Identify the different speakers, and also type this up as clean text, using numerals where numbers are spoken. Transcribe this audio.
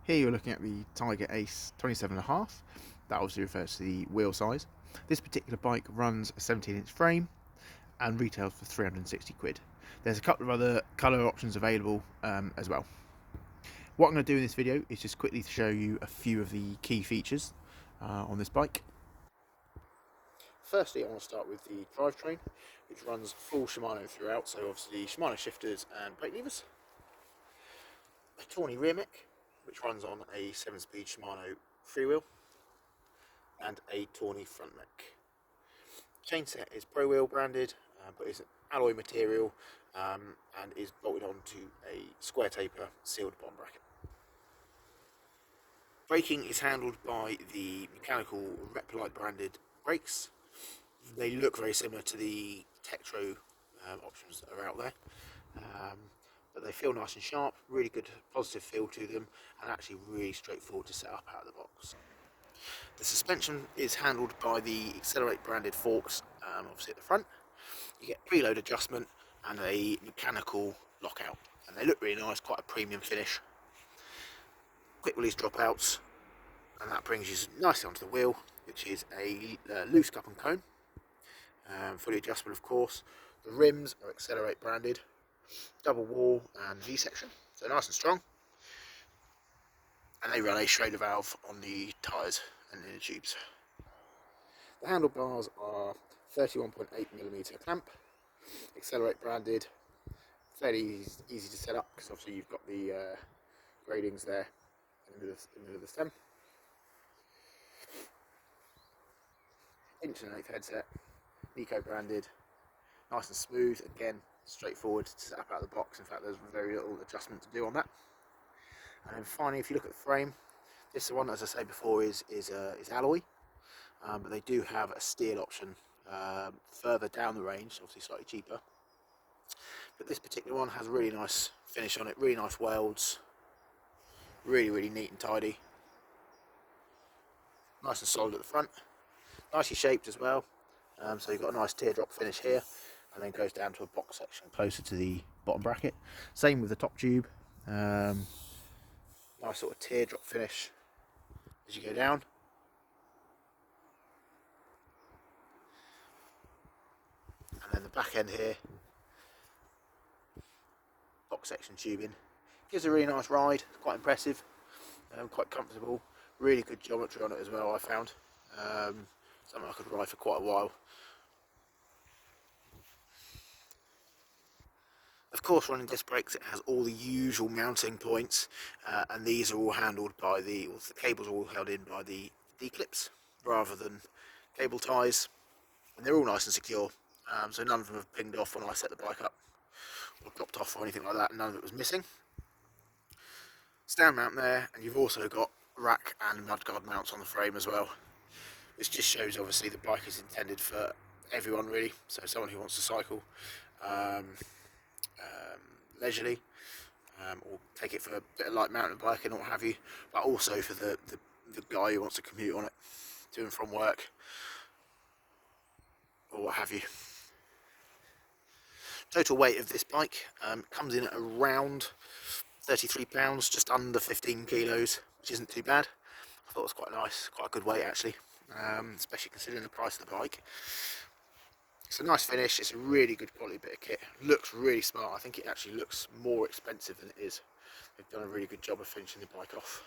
Speaker 1: Here you're looking at the Tiger Ace 27.5. That obviously refers to the wheel size. This particular bike runs a 17-inch frame and retails for 360 quid. There's a couple of other colour options available as well. What I'm going to do in this video is just quickly to show you a few of the key features on this bike. Firstly, I want to start with the drivetrain, which runs full Shimano throughout, so obviously Shimano shifters and brake levers. A tawny rear mech, which runs on a 7-speed Shimano freewheel, and a tawny front mech. Chainset is Pro Wheel branded, but is alloy material and is bolted onto a square taper sealed bottom bracket. Braking is handled by the mechanical Replite branded brakes. They look very similar to the Tektro options that are out there, but they feel nice and sharp, really good positive feel to them, and actually really straightforward to set up out of the box. The suspension is handled by the Accelerate branded forks, obviously at the front. You get preload adjustment and a mechanical lockout, and they look really nice, quite a premium finish. Quick release dropouts, and that brings you nicely onto the wheel, which is a loose cup and cone, fully adjustable of course. The rims are Accelerate branded, double wall and V-section, so nice and strong, and they run a Schrader valve on the tyres and inner tubes. The handlebars are 31.8mm clamp, Accelerate branded, fairly easy to set up because obviously you've got the gradings there in the middle of the stem. 1.8" headset, Nico branded, nice and smooth, again straightforward to set up out of the box. In fact, there's very little adjustment to do on that. And then finally, if you look at the frame, this one, as I say before, is alloy, but they do have a steel option further down the range, obviously slightly cheaper. But this particular one has a really nice finish on it, really nice welds, really neat and tidy. Nice and solid at the front, nicely shaped as well, so you've got a nice teardrop finish here, and then goes down to a box section closer to the bottom bracket. Same with the top tube, nice sort of teardrop finish as you go down. And then the back end here, box section tubing, gives a really nice ride, quite impressive, quite comfortable, really good geometry on it as well, I found. Something I could ride for quite a while. Of course, running disc brakes, it has all the usual mounting points, and these are all handled by the cables are all held in by the D-clips rather than cable ties, and they're all nice and secure, so none of them have pinged off when I set the bike up or dropped off or anything like that. None of it was missing. Stand mount there, and you've also got rack and mudguard mounts on the frame as well. This just shows obviously the bike is intended for everyone really, so someone who wants to cycle leisurely, or take it for a bit of light mountain biking or what have you, but also for the guy who wants to commute on it to and from work or what have you. Total weight of this bike comes in at around 33 pounds, just under 15 kilos, which isn't too bad. I thought it was quite nice, quite a good weight actually, especially considering the price of the bike. It's a nice finish, it's a really good quality bit of kit, looks really smart. I think it actually looks more expensive than it is. They've done a really good job of finishing the bike off.